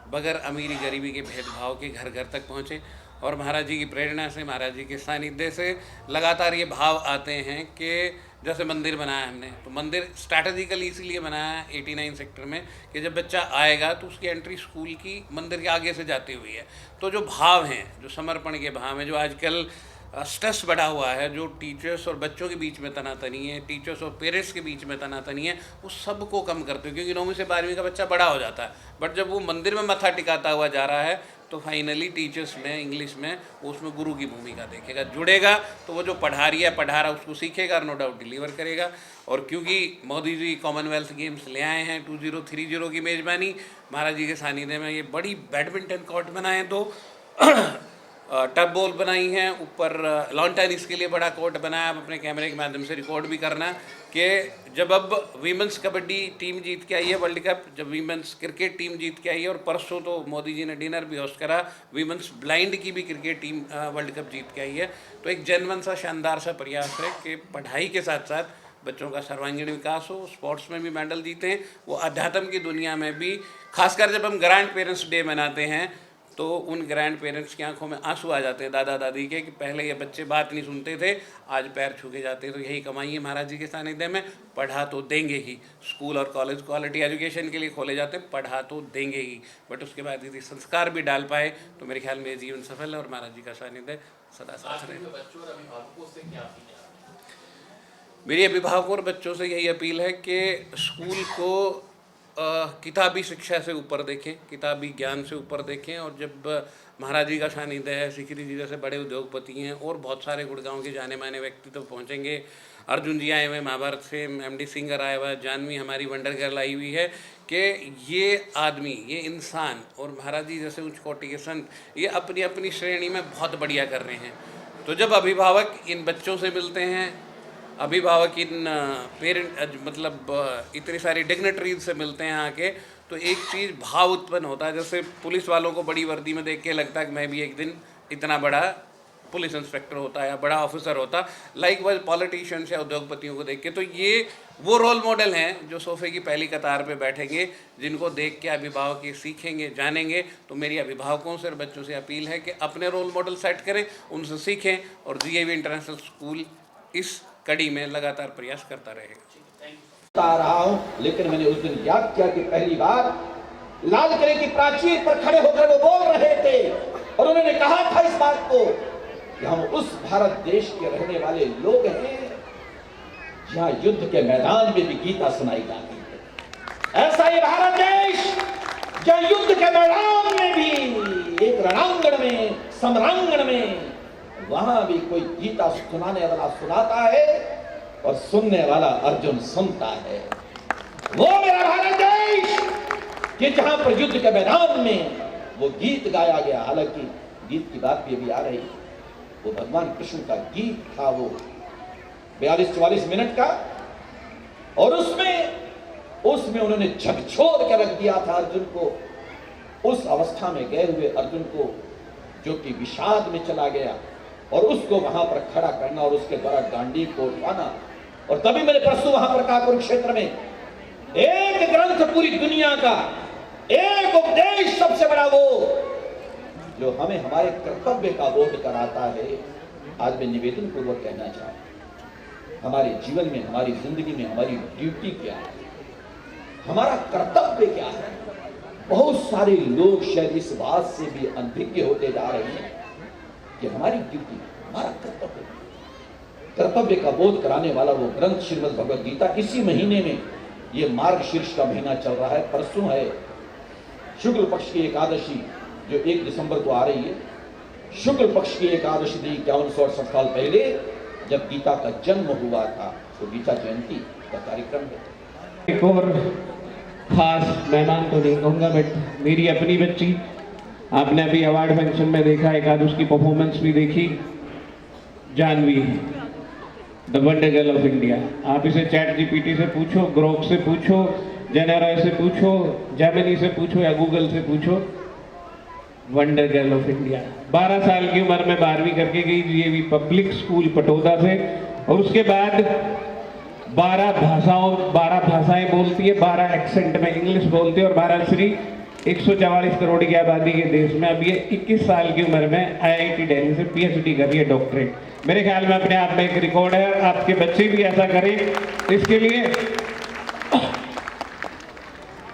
बगैर अमीरी गरीबी के भेदभाव के घर घर तक पहुँचे। और महाराज जी की प्रेरणा से, महाराज जी के सानिध्य से लगातार ये भाव आते हैं कि जैसे मंदिर बनाया हमने, तो मंदिर स्ट्रैटेजिकली इसीलिए बनाया है 89 सेक्टर में कि जब बच्चा आएगा तो उसकी एंट्री स्कूल की मंदिर के आगे से जाती हुई है। तो जो भाव हैं, जो समर्पण के भाव हैं, जो आजकल स्ट्रेस बढ़ा हुआ है, जो टीचर्स और बच्चों के बीच में तनातनी है, टीचर्स और पेरेंट्स के बीच में तनातनी है, उस सब को कम करते हो। क्योंकि 9वीं से 12वीं का बच्चा बड़ा हो जाता है, बट जब वो मंदिर में मत्था टिकाता हुआ जा रहा है तो फाइनली टीचर्स में इंग्लिश में वो उसमें गुरु की भूमिका देखेगा। जुड़ेगा तो वो जो पढ़ा रहा है उसको सीखेगा और नो डाउट डिलीवर करेगा। और क्योंकि मोदी जी कॉमनवेल्थ गेम्स ले आए हैं 2030 की मेज़बानी, महाराज जी के सानिध्य में ये बड़ी बैडमिंटन कोर्ट बनाए, तो टब बॉल बनाई हैं, ऊपर लॉन टेनिस के लिए बड़ा कोर्ट बनाया। आप अपने कैमरे के माध्यम से रिकॉर्ड भी करना कि जब अब वीमेंस कबड्डी टीम जीत के आई है वर्ल्ड कप, जब वीमेंस क्रिकेट टीम जीत के आई है, और परसों तो मोदी जी ने डिनर भी होस्ट करा, वीमेंस ब्लाइंड की भी क्रिकेट टीम वर्ल्ड कप जीत के आई है। तो एक जेन्युइन सा शानदार सा प्रयास है कि पढ़ाई के साथ साथ बच्चों का सर्वांगीण विकास हो, स्पोर्ट्स में भी मेडल जीतें, वो अध्यात्म की दुनिया में भी। खासकर जब हम ग्रैंड पेरेंट्स डे मनाते हैं तो उन ग्रैंड पेरेंट्स की आंखों में आंसू आ जाते हैं, दादा दादी के, कि पहले ये बच्चे बात नहीं सुनते थे, आज पैर छू के जाते हैं। तो यही कमाई है महाराज जी के सानिध्य में। पढ़ा तो देंगे ही, स्कूल और कॉलेज क्वालिटी एजुकेशन के लिए खोले जाते हैं, पढ़ा तो देंगे ही, बट उसके बाद यदि संस्कार भी डाल पाए तो मेरे ख्याल में जीवन सफल है और महाराज जी का सानिध्य सदा साथ रहे। बच्चों और अभिभावकों से क्या अपील है? मेरी अभिभावकों और बच्चों से यही अपील है कि स्कूल को किताबी शिक्षा से ऊपर देखें, किताबी ज्ञान से ऊपर देखें। और जब महाराज जी का सानिध्य है, सीकरी जी जैसे बड़े उद्योगपति हैं और बहुत सारे गुड़गांव के जाने माने व्यक्ति तो पहुँचेंगे, अर्जुन जी आए हुए महाभारत से, MD सिंगर आया हुआ है, जानवी हमारी वंडर गर्ल आई हुई है, कि ये आदमी, ये इंसान और महाराज जी जैसे उच्च कोटि के संत, ये अपनी अपनी श्रेणी में बहुत बढ़िया कर रहे हैं। तो जब अभिभावक इन बच्चों से मिलते हैं, अभिभावक इन पेरेंट मतलब इतनी सारी डिग्नेटरीज से मिलते हैं आके, तो एक चीज़ भाव उत्पन्न होता है। जैसे पुलिस वालों को बड़ी वर्दी में देख के लगता है कि मैं भी एक दिन इतना बड़ा पुलिस इंस्पेक्टर होता है या बड़ा ऑफिसर होता, लाइक वाइज पॉलिटिशियंस या उद्योगपतियों को देख के। तो ये वो रोल मॉडल हैं जो सोफे की पहली कतार पे बैठेंगे, जिनको देख के अभिभावक ये सीखेंगे, जानेंगे। तो मेरी अभिभावकों से और बच्चों से अपील है कि अपने रोल मॉडल सेट करें, उनसे सीखें, और GAV इंटरनेशनल स्कूल इस कड़ी में लगातार प्रयास करता रहेगा। रहा हूं, लेकिन मैंने उस दिन याद किया कि पहली बार लाल किले की प्राचीर पर खड़े होकर वो बोल रहे थे और उन्होंने कहा था इस बात को कि हम उस भारत देश के रहने वाले लोग हैं जहां युद्ध के मैदान में भी गीता सुनाई जाती है। ऐसा ये भारत देश जहां युद्ध के मैदान में भी, एक रणांगण में, समरांगण में, वहां भी कोई गीता सुनाने वाला सुनाता है और सुनने वाला अर्जुन सुनता है। वो मेरा भारत देश कि जहां पर युद्ध के मैदान में वो गीत गाया गया। हालांकि गीत की बात भी अभी आ रही, वो भगवान कृष्ण का गीत था, वो 42-44 मिनट का, और उसमें उन्होंने झकझोर कर रख दिया था अर्जुन को, उस अवस्था में गए हुए अर्जुन को जो कि विषाद में चला गया, और उसको वहां पर खड़ा करना और उसके द्वारा गांडीव को उठाना। और तभी मैंने परसों वहां पर कहा, कुरुक्षेत्र में एक ग्रंथ पूरी दुनिया का, एक उपदेश सबसे बड़ा वो जो हमें हमारे कर्तव्य का बोध कराता है। आज मैं निवेदन पूर्वक कहना चाहूं, हमारे जीवन में, हमारी जिंदगी में हमारी ड्यूटी क्या है, हमारा कर्तव्य क्या है। बहुत सारे लोग शायद इस बात से भी अनभिज्ञ होते जा रहे हैं कि हमारी ड्यूटी, हमारा कर्तव्य का बोध कराने वाला वो ग्रंथ श्रीमद् भगवद गीता। इसी महीने में ये मार्गशीर्ष का महीना चल रहा है, परसों है शुक्ल पक्ष की एकादशी जो 1 दिसंबर को आ रही है। शुक्ल पक्ष की एकादशी थी 5168 साल पहले जब गीता का जन्म हुआ था, तो गीता जयंती का कार्यक्रम है। एक और खास मेहमान तो नहीं कहूँगा, बट मेरी अपनी बच्ची, आपने अभी अवार्ड फंक्शन में देखा, एक आध उसकी परफॉर्मेंस भी देखी, Janhvi, the wonder girl of India. आप इसे ChatGPT से पूछो, ग्रोक से पूछो, जेनेरा से पूछो, जेमिनी से पूछो या गूगल से पूछो, वंडर गर्ल ऑफ इंडिया। 12 साल की उम्र में 12वीं करके गई GAV पब्लिक स्कूल पटोदा से, और उसके बाद 12 भाषाएं बोलती है, 12 एक्सेंट में इंग्लिश बोलती है, और भारत श्री 144 करोड़ की आबादी के देश में अब ये 21 साल की उम्र में IIT दिल्ली से PhD कर रही है, डॉक्टरेट। मेरे ख्याल में अपने आप में एक रिकॉर्ड है। आपके बच्चे भी ऐसा करें। इसके लिए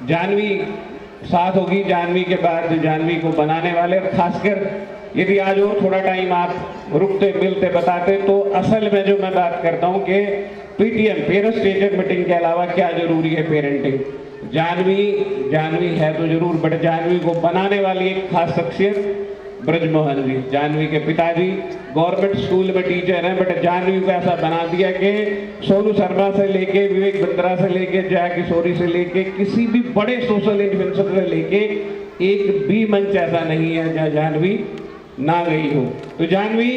जानवी साथ होगी, जानवी के बाद जानवी को बनाने वाले, और खासकर यदि आज और थोड़ा टाइम आप रुकते मिलते बताते, तो असल में जो मैं बात करता हूँ कि PTM पेरेंट्स टीचर मीटिंग के अलावा क्या जरूरी है पेरेंटिंग। जानवी है तो जरूर, बट जानवी को बनाने वाली एक खास शख्सियत ब्रजमोहन जी। जानवी के पिताजी गवर्नमेंट स्कूल में टीचर हैं, बट जानवी को ऐसा बना दिया कि सोनू शर्मा से लेके, विवेक बिंद्रा से लेके, जया किशोरी से लेके, किसी भी बड़े सोशल इन्फ्लुएंसर से लेके एक भी मंच ऐसा नहीं है जहाँ जानवी ना गई हो। तो जानवी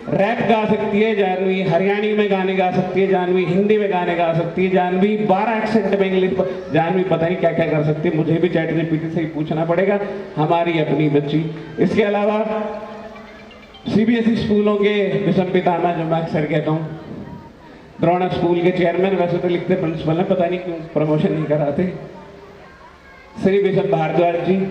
रैप गा सकती है, जानवी हरियाणी में गाने गा सकती है, जानवी हिंदी में गाने गा सकती है, जानवी 12 एक्सेंट में इंग्लिश, जानवी पता नहीं क्या क्या कर सकती है, मुझे भी ChatGPT से ही पूछना पड़ेगा, हमारी अपनी बच्ची। इसके अलावा CBSE स्कूलों के विषम पितामह, जो मैं अक्सर कहता हूँ, द्रोणा स्कूल के चेयरमैन, वैसे तो लिखते प्रिंसिपल हैं, पता नहीं क्यों प्रमोशन नहीं कराते, श्री विषम भारद्वाज जी।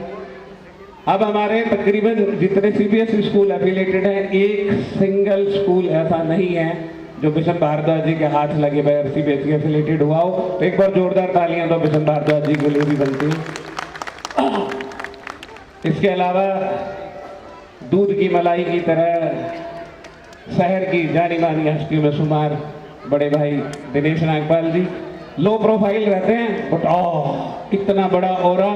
अब हमारे तकरीबन जितने CBSE स्कूल एफिलेटेड हैं, एक सिंगल स्कूल ऐसा नहीं है जो विषम भारद्वाज जी के हाथ लगे बगैर CBSE एफिलेटेड हुआ हो। तो एक बार जोरदार तालियां तो विषम भारद्वाज जी के लिए भी बनती हैं। इसके अलावा दूध की मलाई की तरह शहर की जानी मानी हस्तियों में शुमार बड़े भाई दिनेश नागपाल जी लो प्रोफाइल रहते हैं, बट इतना बड़ा ऑरा,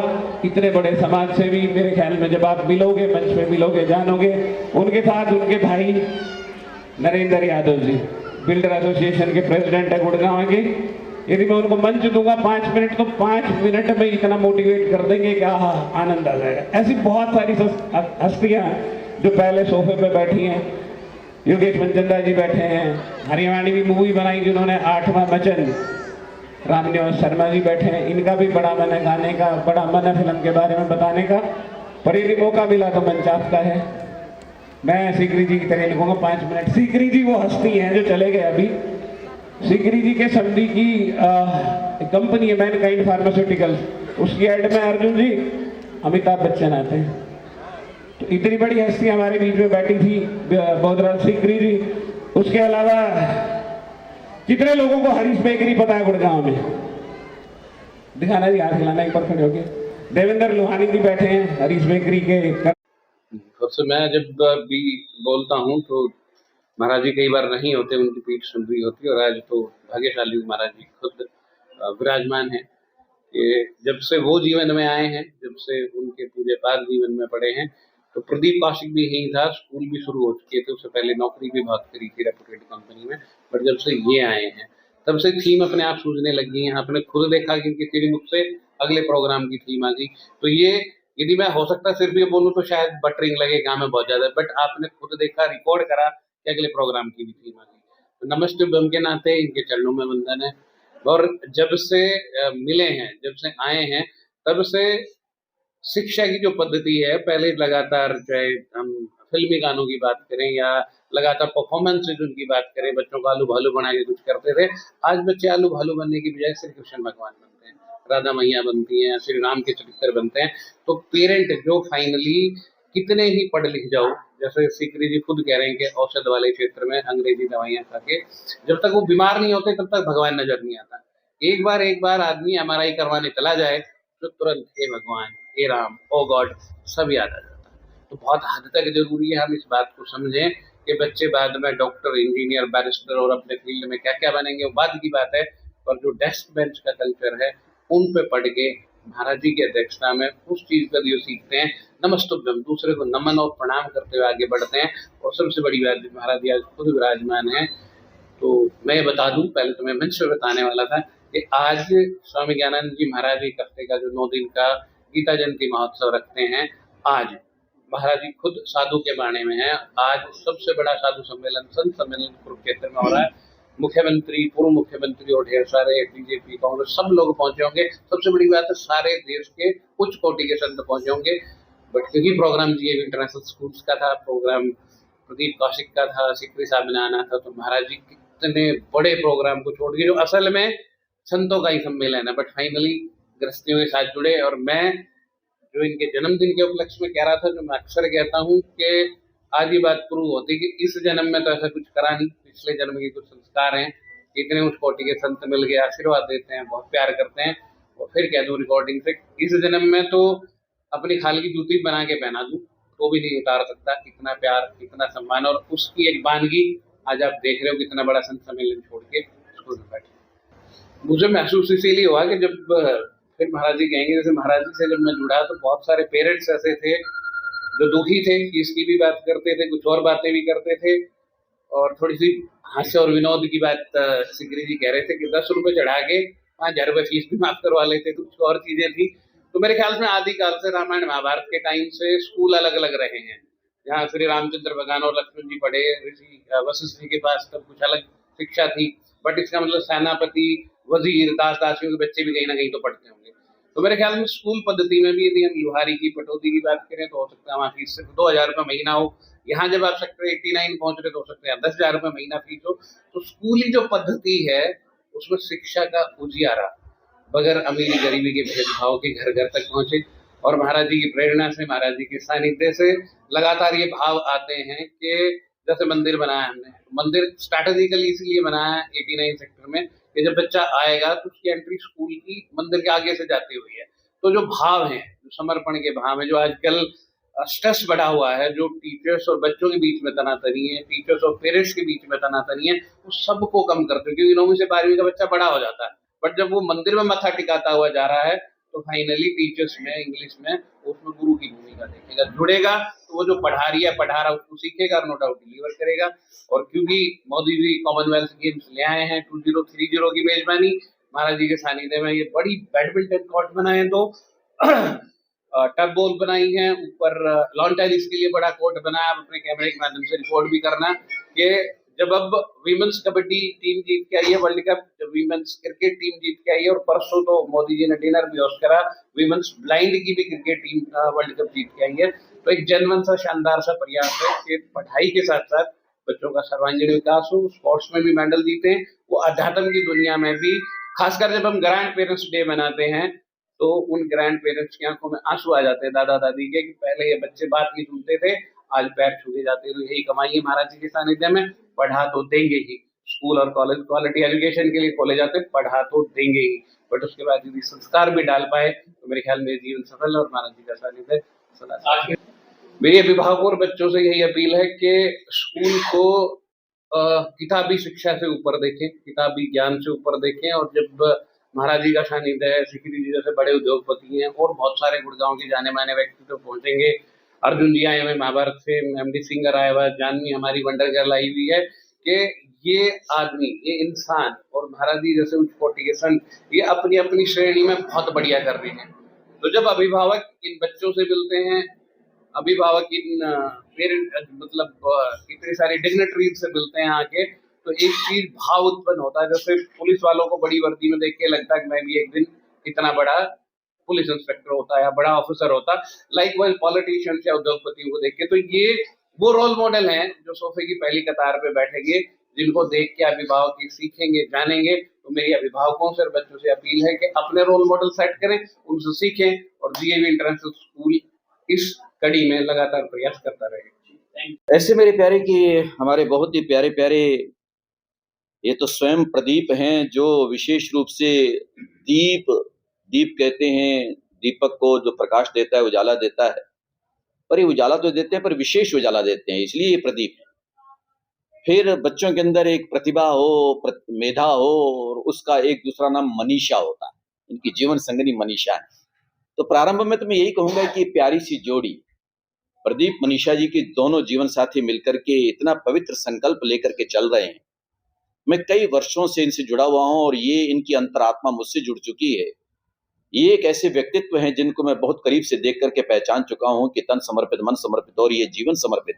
इतने बड़े समाज सेवी, मेरे ख्याल में जब आप मिलोगे, मंच में मिलोगे, जानोगे। उनके साथ उनके भाई नरेंद्र यादव जी, बिल्डर एसोसिएशन के प्रेसिडेंट है गुड़गांव के। यदि मैं उनको मंच दूंगा 5 मिनट, तो 5 मिनट में इतना मोटिवेट कर देंगे कि आनंद आ जाएगा। ऐसी बहुत सारी हस्तियां जो पहले सोफे पे बैठी हैं, योगेश मनचंदा जी बैठे हैं, हरियाणी भी मूवी बनाई जिन्होंने 8वां वचन, रामनिवास शर्मा जी बैठे हैं, इनका भी बड़ा मन है गाने का, बड़ा मन है फिल्म के बारे में बताने का, पर यदि मौका मिला तो मंच आपका है। मैं सीकरी जी की तरह लिखूंगा 5 मिनट। सीकरी जी वो हस्ती हैं जो चले गए अभी। सीकरी जी के समधी की कंपनी है मैनकाइंड फार्मास्यूटिकल्स, उसकी एड में अर्जुन जी, अमिताभ बच्चन आते हैं। तो इतनी बड़ी हस्ती हमारे बीच में बैठी थी बोधराज सीकरी जी। उसके अलावा कितने लोगों को हरीश बेकरी पता है गुड़गांव में? दिखाना जी, हाथ हिलाना एक बार खड़े होके। देवेंद्र लोहानी जी बैठे हैं हरीश बेकरी के। सबसे मैं जब भी बोलता हूँ तो महाराज जी कई बार नहीं होते, उनकी पीठ सुन रही होती है, और आज तो भाग्यशाली महाराज जी खुद विराजमान है कि जब से वो जीवन में आए हैं, जब से उनके पूजे पाठ जीवन में पड़े हैं, तो प्रदीप कौशिक भी यही था, स्कूल भी शुरू हो चुके थे, उससे पहले नौकरी भी बहुत करी थी रेपुटेड कंपनी में, बट जब से ये आए हैं तब से थीम अपने आप सूझने लगी है। आपने खुद देखा कि किसी भी मुख से अगले प्रोग्राम की थीम आ गई। तो ये यदि मैं हो सकता सिर्फ ये बोलूँ तो शायद बटरिंग लगेगा हमें बहुत ज्यादा, बट आपने खुद देखा, रिकॉर्ड करा कि अगले प्रोग्राम की भी थीम आ गई। तो नमस्ते बम के नाते इनके चरणों में वंदन है। और जब से मिले हैं, जब से आए हैं, तब से शिक्षा की जो पद्धति है, पहले लगातार चाहे हम फिल्मी गानों की बात करें या लगातार परफॉर्मेंसेज उनकी बात करें, बच्चों को आलू भालू बना के कुछ करते थे। आज बच्चे आलू भालू बनने की बजाय श्री कृष्ण भगवान बनते हैं, राधा मैया बनती हैं, श्री राम के चरित्र बनते हैं। तो पेरेंट जो फाइनली कितने ही पढ़ लिख जाओ, जैसे सीकरी जी खुद कह रहे हैं कि औषध वाले क्षेत्र में अंग्रेजी दवाइयाँ खा के जब तक वो बीमार नहीं होते तब तक भगवान नजर नहीं आता। एक बार आदमी MRI करवाने चला जाए तो तुरंत हे भगवान, हे राम, ओ गॉड सब याद आ जाता है। तो बहुत हद तक जरूरी है हम इस बात को समझें कि बच्चे बाद में डॉक्टर, इंजीनियर, बैरिस्टर और अपने फील्ड में क्या क्या बनेंगे वो बाद की बात है, पर जो डेस्क बेंच का कल्चर है उन पे पढ़ के महाराज जी की अध्यक्षता में उस चीज का जो सीखते हैं, नमस्तुभ्यम, दूसरे को नमन और प्रणाम करते हुए आगे बढ़ते हैं। और सबसे बड़ी बात, महाराज जी आज खुद विराजमान है, तो मैं बता दूं, पहले तो मैं मंच पे बताने वाला था कि आज स्वामी ज्ञानानंद जी महाराज एक हफ्ते का जो 9 दिन का गीता जयंती महोत्सव रखते हैं, आज महाराज जी खुद साधु के बाणे में है। आज सबसे बड़ा साधु सम्मेलन, संत सम्मेलन कुरुक्षेत्र में हो रहा है। मुख्यमंत्री, पूर्व मुख्यमंत्री और ढेर सारे BJP, कांग्रेस सब लोग पहुंचे होंगे। सबसे बड़ी बात है सारे देश के उच्च कोटि के संत पहुंचे होंगे। बट क्योंकि प्रोग्राम GAV इंटरनेशनल स्कूल्स का था, प्रोग्राम प्रदीप कौशिक का था, सीकरी साहब ने आना था, तो महाराज जी कितने बड़े प्रोग्राम को छोड़ के, जो असल में संतों का ही सम्मेलन है, बट फाइनली गृहस्थियों के साथ जुड़े। और मैं जो इनके जन्मदिन के उपलक्ष्य में कह रहा था, जो मैं अक्सर कहता हूँ कि आज ये बात प्रूव होती कि इस जन्म में तो ऐसा कुछ करा नहीं, पिछले जन्म के कुछ संस्कार हैं। इतने उस कोटि के संत मिल गए, आशीर्वाद देते हैं, बहुत प्यार करते हैं, और फिर कह दूं रिकॉर्डिंग से, इस जन्म में तो अपनी खाल की जूती बना के पहना दूं तो भी नहीं उतार सकता। इतना प्यार, इतना सम्मान, और उसकी एक वानगी आज आप देख रहे हो, कितना बड़ा संत सम्मेलन छोड़ के स्कूल में बैठे। मुझे महसूस इसीलिए हुआ कि जब फिर महाराज जी कहेंगे, जैसे महाराज जी से जब मैं जुड़ा तो बहुत सारे पेरेंट्स ऐसे थे जो दुखी थे, फीस की भी बात करते थे, कुछ और बातें भी करते थे, और थोड़ी सी हास्य और विनोद की बात सिकरी जी कह रहे थे कि 10 रुपए चढ़ा के 5,000 रुपए फीस भी माफ करवा लेते, तो कुछ और चीजें थी। तो मेरे ख्याल में आदिकाल से रामायण महाभारत के टाइम से स्कूल अलग अलग रहे हैं, जहाँ श्री रामचंद्र भगवान और लक्ष्मण जी पढ़े, ऋषि वशिष्ठ जी के पास तब कुछ अलग शिक्षा थी, बट इसका मतलब सेनापति, वजीर, दास दासियों के बच्चे भी कहीं ना कहीं तो पढ़ते होंगे। तो मेरे ख्याल में स्कूल पद्धति में भी यदि हम लुहारी की, पटौदी की बात करें तो हो सकता है वहाँ फीस सिर्फ 2,000 रुपये महीना हो। यहाँ जब आप सेक्टर 89 पहुंच रहे तो हो सकता है 10,000 रुपये महीना फीस हो। तो स्कूली जो पद्धति है उसमें शिक्षा का उजियारा बगैर अमीरी गरीबी के भेदभाव के घर घर तक पहुंचे, और महाराज जी की प्रेरणा से, महाराज जी के सानिध्य से लगातार ये भाव आते हैं कि जैसे मंदिर बनाया हमने, मंदिर स्ट्रैटेजिकली इसलिए बनाया है 89 सेक्टर में कि जब बच्चा आएगा तो उसकी एंट्री स्कूल की मंदिर के आगे से जाती हुई है। तो जो भाव है, जो समर्पण के भाव है, जो आजकल स्ट्रेस बढ़ा हुआ है, जो टीचर्स और बच्चों के बीच में तनातनी है, टीचर्स और पेरेंट्स के बीच में तनातनी है, उस सबको कम करते हैं, क्योंकि 9वीं से 12वीं का बच्चा बड़ा हो जाता है, बट जब वो मंदिर में मत्था टिकाता हुआ जा रहा है तो फाइनली टीचर्स में, इंग्लिश में उसमें गुरु की भूमिका देखेगा, जुड़ेगा, तो वो जो पढ़ा रही है, पढ़ा रहा उसको सीखेगा, नो डाउट डिलीवर करेगा। और क्योंकि मोदी जी कॉमनवेल्थ गेम्स ले आए हैं 2030 की मेजबानी महाराज जी के सानिध्य में, ये बड़ी बैडमिंटन कोर्ट बनाए हैं, तो टब बॉल बनाई है, ऊपर लॉन टेनिस के लिए बड़ा कोर्ट बनाया। आप अपने कैमरे के माध्यम से रिपोर्ट भी करना कि जब अब वीमेंस कबड्डी टीम जीत के आई है वर्ल्ड कप, जब वीमेंस क्रिकेट टीम जीत के आई है, और परसों तो मोदी जी ने डिनर भी होस्ट करा, वीमेंस ब्लाइंड की भी क्रिकेट टीम वर्ल्ड कप जीत के आई है। तो एक जनमन सा शानदार सा प्रयास है कि पढ़ाई के साथ साथ बच्चों का सर्वांगीण विकास हो, स्पोर्ट्स में भी मेडल जीते, वो अध्यात्म की दुनिया में भी, खासकर जब हम ग्रैंड पेरेंट्स डे मनाते हैं तो उन ग्रैंड पेरेंट्स की आंखों में आंसू आ जाते हैं, दादा दादी के, कि पहले ये बच्चे बात नहीं सुनते थे, आज पैर छूके जाते। तो यही कमाई है महाराज जी के सानिध्य में, पढ़ा तो देंगे ही, स्कूल और कॉलेज क्वालिटी एजुकेशन के लिए खोले जाते हैं, पढ़ा तो देंगे ही, बट उसके बाद यदि संस्कार भी डाल पाए तो मेरे ख्याल में जीवन सफल है, और महाराज जी का सानिध्य सदा। मेरी अभिभावकों और बच्चों से यही अपील है कि स्कूल को किताबी शिक्षा से ऊपर देखें, किताबी ज्ञान से ऊपर देखें, और जब महाराज जी का सानिध्य है, सिकरी जी जैसे बड़े उद्योगपति हैं और बहुत सारे गुड़गांव के जाने माने व्यक्ति तो पहुंचेंगे, अर्जुन जी आए हुए महाभारत से, एमडी सिंगर आया हुआ, जानवी हमारी वंडर गर्ल आई हुई है, कि ये आदमी, ये इंसान और महाराज जी जैसे उच्च कोटि के संत, ये अपनी अपनी श्रेणी में बहुत बढ़िया कर रहे हैं। तो जब अभिभावक इन बच्चों से मिलते हैं, अभिभावक इन पेरेंट मतलब इतने सारे डिग्नेटरीज से मिलते हैं आके, तो एक चीज भाव उत्पन्न होता है। जैसे पुलिस वालों को बड़ी वर्दी में देख के लगता है कि मैं भी एक दिन इतना बड़ा पुलिस इंस्पेक्टर होता है या बड़ा ऑफिसर होता, लाइकवाइज पॉलिटिशियंस या उद्योगपतियों को देख के। तो ये वो रोल मॉडल हैं जो सोफे की पहली कतार पे बैठेंगे, जिनको देख के अभिभावक सीखेंगे, जानेंगे। तो मेरी अभिभावकों से और बच्चों से अपील है कि अपने रोल मॉडल सेट करें, उनसे सीखें, और जीएवी इंटरनेशनल स्कूल इस कड़ी में लगातार प्रयास करता रहे। ऐसे मेरे प्यारे कि हमारे बहुत ही प्यारे प्यारे ये तो स्वयं प्रदीप हैं, जो विशेष रूप से दीप कहते हैं दीपक को, जो प्रकाश देता है, उजाला देता है, पर ये उजाला तो देते हैं पर विशेष उजाला देते हैं, इसलिए ये प्रदीप है। फिर बच्चों के अंदर एक प्रतिभा हो, मेधा हो, और उसका एक दूसरा नाम मनीषा होता है, इनकी जीवन संगनी मनीषा है। तो प्रारंभ में तो मैं यही कहूंगा कि प्यारी सी जोड़ी प्रदीप मनीषा जी के दोनों जीवन साथी मिलकर के इतना पवित्र संकल्प लेकर के चल रहे हैं। मैं कई वर्षों से इनसे जुड़ा हुआ हूं और ये इनकी अंतरात्मा मुझसे जुड़ चुकी है। ये एक ऐसे व्यक्तित्व हैं जिनको मैं बहुत करीब से देख करके पहचान चुका हूं कि तन समर्पित, मन समर्पित और ये जीवन समर्पित,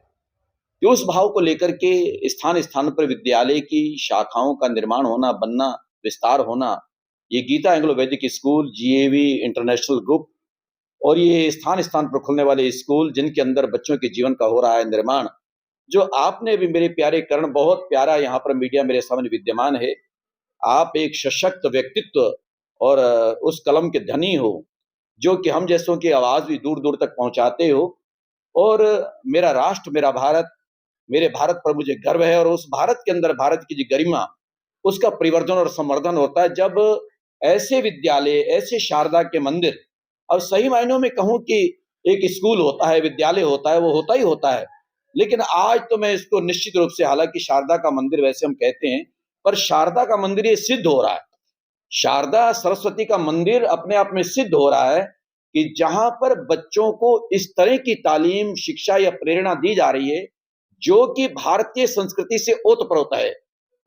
कि उस भाव को लेकर के स्थान स्थान पर विद्यालय की शाखाओं का निर्माण होना, बनना, विस्तार होना, ये गीता एंग्लो वैदिक स्कूल, जीएवी इंटरनेशनल ग्रुप, और ये स्थान स्थान पर खुलने वाले स्कूल जिनके अंदर बच्चों के जीवन का हो रहा है निर्माण, जो आपने भी मेरे प्यारे करण, बहुत प्यारा यहाँ पर मीडिया मेरे सामने विद्यमान है। आप एक सशक्त व्यक्तित्व और उस कलम के धनी हो जो कि हम जैसों की आवाज भी दूर दूर तक पहुंचाते हो। और मेरा राष्ट्र, मेरा भारत, मेरे भारत पर मुझे गर्व है, और उस भारत के अंदर भारत की जो गरिमा, उसका परिवर्धन और संवर्धन होता है जब ऐसे विद्यालय, ऐसे शारदा के मंदिर, और सही मायनों में कहूं कि एक स्कूल होता है, विद्यालय होता है, वो होता ही होता है। लेकिन आज तो मैं इसको निश्चित रूप से, हालांकि शारदा का मंदिर वैसे हम कहते हैं, पर शारदा का मंदिर ये सिद्ध हो रहा है शारदा सरस्वती का मंदिर अपने आप में सिद्ध हो रहा है कि जहां पर बच्चों को इस तरह की तालीम, शिक्षा या प्रेरणा दी जा रही है, जो कि भारतीय संस्कृति से ओतप्रोत है।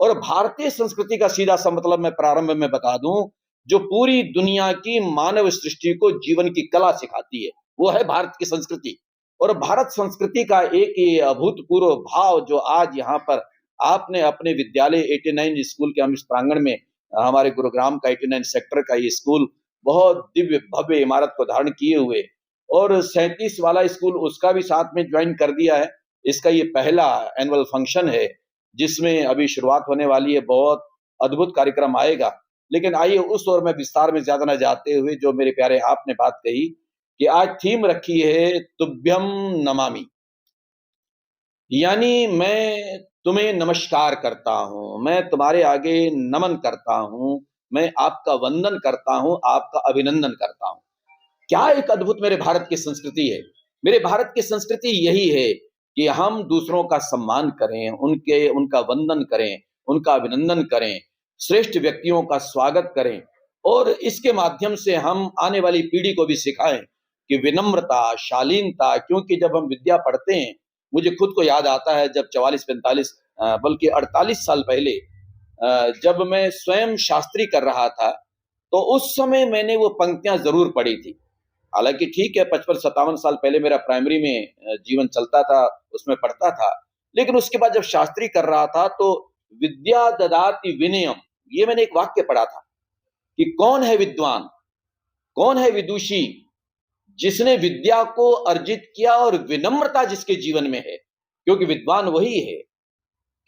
और भारतीय संस्कृति का सीधा सा मतलब मैं प्रारंभ में बता दूं, जो पूरी दुनिया की मानव सृष्टि को जीवन की कला सिखाती है, वो है भारत की संस्कृति। और भारत संस्कृति का एक ये अभूतपूर्व भाव जो आज यहाँ पर आपने अपने विद्यालय 89 स्कूल के हम इस प्रांगण में हमारे गुरुग्राम का 89 सेक्टर का ये स्कूल बहुत दिव्य भव्य इमारत को धारण किए हुए और 37 वाला स्कूल उसका भी साथ में ज्वाइन कर दिया है। इसका ये पहला एनुअल फंक्शन है जिसमें अभी शुरुआत होने वाली है। बहुत अद्भुत कार्यक्रम आएगा। लेकिन आइए उस ओर में विस्तार में ज्यादा न जाते हुए जो मेरे प्यारे आपने बात कही कि आज थीम रखी है तुभ्यम नमामि, यानी मैं तुम्हें नमस्कार करता हूं, मैं तुम्हारे आगे नमन करता हूं, मैं आपका वंदन करता हूं, आपका अभिनंदन करता हूं। क्या एक अद्भुत मेरे भारत की संस्कृति है। मेरे भारत की संस्कृति यही है कि हम दूसरों का सम्मान करें, उनका वंदन करें, उनका अभिनंदन करें, श्रेष्ठ व्यक्तियों का स्वागत करें और इसके माध्यम से हम आने वाली पीढ़ी को भी सिखाएं कि विनम्रता, शालीनता, क्योंकि जब हम विद्या पढ़ते हैं, मुझे खुद को याद आता है जब 44-45 बल्कि 48 साल पहले जब मैं स्वयं शास्त्री कर रहा था, तो उस समय मैंने वो पंक्तियां जरूर पढ़ी थी। हालांकि ठीक है 55-57 साल पहले मेरा प्राइमरी में जीवन चलता था, उसमें पढ़ता था, लेकिन उसके बाद जब शास्त्री कर रहा था तो विद्या ददाति विनयम, ये मैंने एक वाक्य पढ़ा था कि कौन है विद्वान, कौन है विदुषी, जिसने विद्या को अर्जित किया और विनम्रता जिसके जीवन में है। क्योंकि विद्वान वही है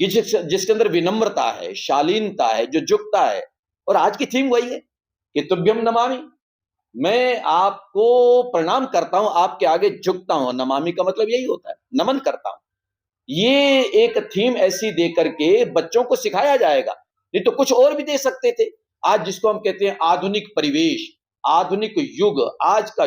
कि जिसके अंदर विनम्रता है, शालीनता है, जो झुकता है। और आज की थीम वही है कि तुभ्यम नमामि, मैं आपको प्रणाम करता हूं, आपके आगे झुकता हूं। नमामि का मतलब यही होता है, नमन करता हूं। ये एक थीम ऐसी दे करके बच्चों को सिखाया जाएगा, नहीं तो कुछ और भी दे सकते थे। आज जिसको हम कहते हैं आधुनिक परिवेश, आधुनिक युग, आज का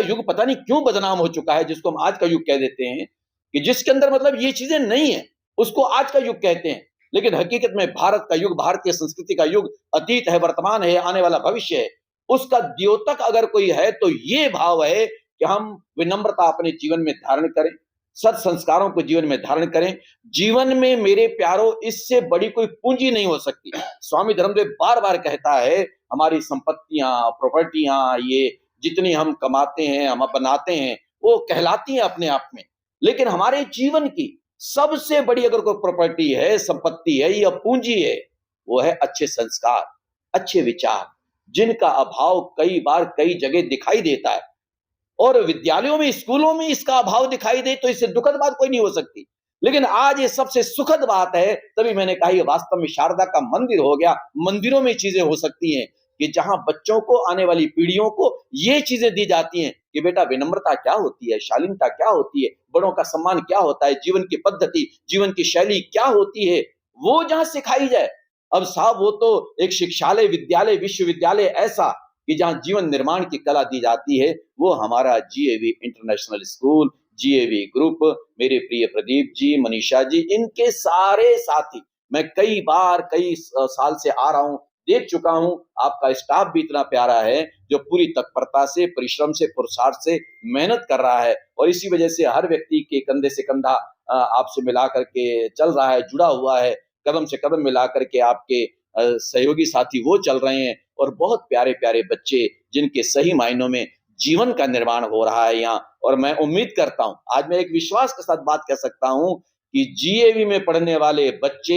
युग पता नहीं क्यों बदनाम हो चुका है, जिसको हम आज का युग कह देते हैं कि जिसके अंदर मतलब ये चीजें नहीं है, उसको आज का युग कहते हैं। लेकिन हकीकत में भारत का युग, भारतीय संस्कृति का युग अतीत है, वर्तमान है, आने वाला भविष्य है। उसका द्योतक अगर कोई है तो ये भाव है कि हम विनम्रता अपने जीवन में धारण करें, सत संस्कारों को जीवन में धारण करें। जीवन में मेरे प्यारों इससे बड़ी कोई पूंजी नहीं हो सकती। स्वामी धर्मदेव बार बार कहता है हमारी संपत्तियां, प्रॉपर्टियां, ये जितनी हम कमाते हैं, हम बनाते हैं, वो कहलाती हैं अपने आप में, लेकिन हमारे जीवन की सबसे बड़ी अगर कोई प्रॉपर्टी है, संपत्ति है या पूंजी है, वो है अच्छे संस्कार, अच्छे विचार, जिनका अभाव कई बार कई जगह दिखाई देता है। और विद्यालयों में, स्कूलों में इसका अभाव दिखाई दे तो इससे दुखद बात कोई नहीं हो सकती। लेकिन आज ये सबसे सुखद बात है, तभी मैंने कहा ये वास्तव में शारदा का मंदिर हो गया। मंदिरों में चीजें हो सकती हैं कि जहां बच्चों को, आने वाली पीढ़ियों को ये चीजें दी जाती हैं कि बेटा विनम्रता क्या होती है, शालीनता क्या होती है, बड़ों का सम्मान क्या होता है, जीवन की पद्धति, जीवन की शैली क्या होती है, वो जहां सिखाई जाए। अब साहब वो तो एक शिक्षालय, विद्यालय, विश्वविद्यालय ऐसा कि जहां जीवन निर्माण की कला दी जाती है, वो हमारा GAV international school, GAV group, मेरे प्रिय प्रदीप जी, मनीषा जी, इनके सारे साथी, मैं कई बार कई साल से आ रहा हूं, देख चुका हूं। आपका स्टाफ भी इतना प्यारा है जो पूरी तत्परता से, परिश्रम से, पुरुषार्थ से मेहनत कर रहा है और इसी वजह से हर व्यक्ति के कंधे से कंधा आपसे मिला करके चल रहा है, जुड़ा हुआ है, कदम से कदम मिला करके आपके सहयोगी साथी वो चल रहे हैं और बहुत प्यारे प्यारे बच्चे जिनके सही मायनों में जीवन का निर्माण हो रहा है यहाँ। और मैं उम्मीद करता हूं, आज मैं एक विश्वास के साथ बात कह सकता हूं कि जीएवी में पढ़ने वाले बच्चे,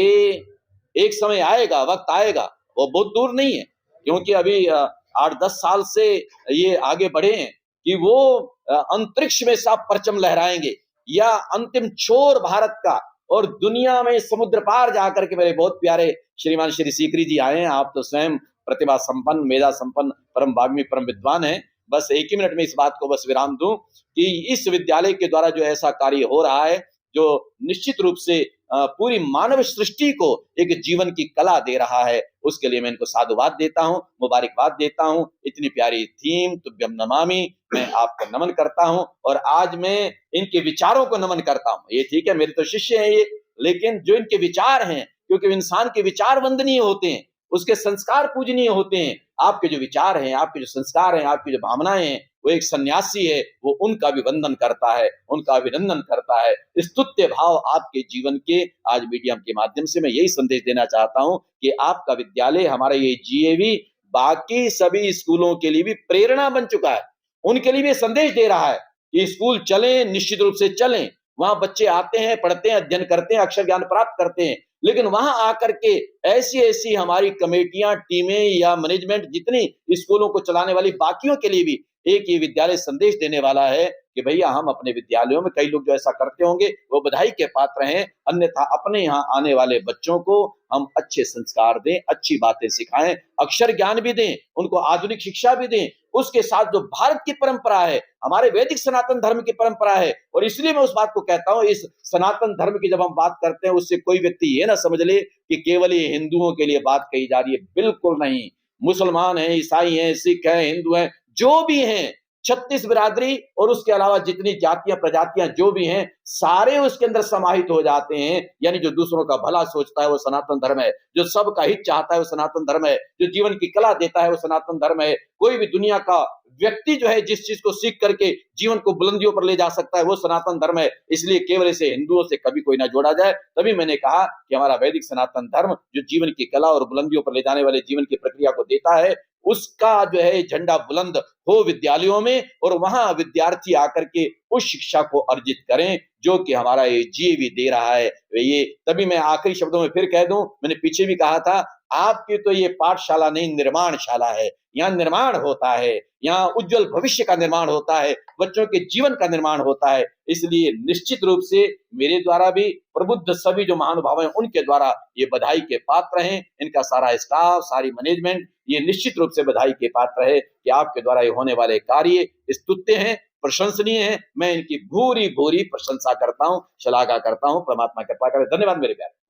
एक समय आएगा, वक्त आएगा, वो बहुत दूर नहीं है, क्योंकि अभी 8-10 साल से ये आगे बढ़े हैं कि वो अंतरिक्ष में साफ परचम लहराएंगे या अंतिम छोर भारत का और दुनिया में समुद्र पार जाकर के। मेरे बहुत प्यारे श्रीमान श्री सीकरी जी आए हैं, आप तो स्वयं प्रतिभा संपन्न, मेधा संपन्न, परम वाग्मी, परम विद्वान हैं। बस एक ही मिनट में इस बात को बस विराम दूं कि इस विद्यालय के द्वारा जो ऐसा कार्य हो रहा है, जो निश्चित रूप से पूरी मानव सृष्टि को एक जीवन की कला दे रहा है, उसके लिए मैं इनको साधुवाद देता हूं, मुबारकबाद देता हूं। इतनी प्यारी थीम तुभ्यम नमामि, मैं आपको नमन करता हूं और आज मैं इनके विचारों को नमन करता हूं। ये ठीक है, मेरे तो शिष्य हैं ये, लेकिन जो इनके विचार हैं, क्योंकि इंसान के विचार वंदनीय होते हैं, उसके संस्कार पूजनीय होते हैं। आपके जो विचार हैं, आपके जो संस्कार हैं, आपकी जो भावनाएं हैं, वो एक सन्यासी है, वो उनका भी वंदन करता है, उनका अभिनंदन करता है। स्तुत्य भाव आपके जीवन के आज मीडियम के माध्यम से मैं यही संदेश देना चाहता हूं कि आपका विद्यालय, हमारा ये जीएवी बाकी सभी स्कूलों के लिए भी प्रेरणा बन चुका है। उनके लिए भी संदेश दे रहा है कि स्कूल चलें, निश्चित रूप से चलें। वहां बच्चे आते हैं, पढ़ते हैं, अध्ययन करते हैं, अक्षर ज्ञान प्राप्त करते हैं, लेकिन वहां आकर के ऐसी-ऐसी हमारी कमेटियां, टीमें या मैनेजमेंट जितनी स्कूलों को चलाने वाली बाकियों के लिए भी एक ये विद्यालय संदेश देने वाला है कि भैया हम अपने विद्यालयों में, कई लोग जो ऐसा करते होंगे वो बधाई के पात्र हैं, अन्यथा अपने यहाँ आने वाले बच्चों को हम अच्छे संस्कार दें, अच्छी बातें सिखाएं, अक्षर ज्ञान भी दें, उनको आधुनिक शिक्षा भी दें। उसके साथ जो भारत की परंपरा है, हमारे वैदिक सनातन धर्म की परंपरा है, और इसलिए मैं उस बात को कहता हूं, इस सनातन धर्म की जब हम बात करते हैं, उससे कोई व्यक्ति ये ना समझ ले कि केवल ये हिंदुओं के लिए बात कही जा रही है। बिल्कुल नहीं। मुसलमान हैं, ईसाई हैं, सिख हैं, हिंदू हैं, जो भी हैं, 36 बिरादरी और उसके अलावा जितनी जातियां प्रजातियां जो भी हैं, सारे उसके अंदर समाहित हो जाते हैं। यानी जो दूसरों का भला सोचता है वो सनातन धर्म है, जो सबका हित चाहता है वो सनातन धर्म है, जो जीवन की कला देता है वो सनातन धर्म है। कोई भी दुनिया का व्यक्ति जो है जिस चीज को सीख करके जीवन को बुलंदियों पर ले जा सकता है वो सनातन धर्म है। इसलिए केवल इसे हिंदुओं से कभी कोई ना जोड़ा जाए। तभी मैंने कहा कि हमारा वैदिक सनातन धर्म जो जीवन की कला और बुलंदियों पर ले जाने वाले जीवन की प्रक्रिया को देता है, उसका जो है झंडा बुलंद हो विद्यालयों में, और वहां विद्यार्थी आकर के उस शिक्षा को अर्जित करें जो कि हमारा ये जीएवी दे रहा है। ये तभी मैं आखिरी शब्दों में फिर कह दूं, मैंने पीछे भी कहा था, आपकी तो ये पाठशाला नहीं, निर्माणशाला है। यहाँ निर्माण होता है, यहाँ उज्जवल भविष्य का निर्माण होता है, बच्चों के जीवन का निर्माण होता है। इसलिए निश्चित रूप से मेरे द्वारा भी, प्रबुद्ध सभी जो महानुभाव हैं उनके द्वारा ये बधाई के पात्र हैं। इनका सारा स्टाफ, सारी मैनेजमेंट ये निश्चित रूप से बधाई के पात्र है कि आपके द्वारा ये होने वाले कार्य स्तुत्य हैं, प्रशंसनीय हैं। मैं इनकी भूरी भूरी प्रशंसा करता हूं, श्लाघा करता हूं। परमात्मा कृपा करे। धन्यवाद मेरे प्यारे।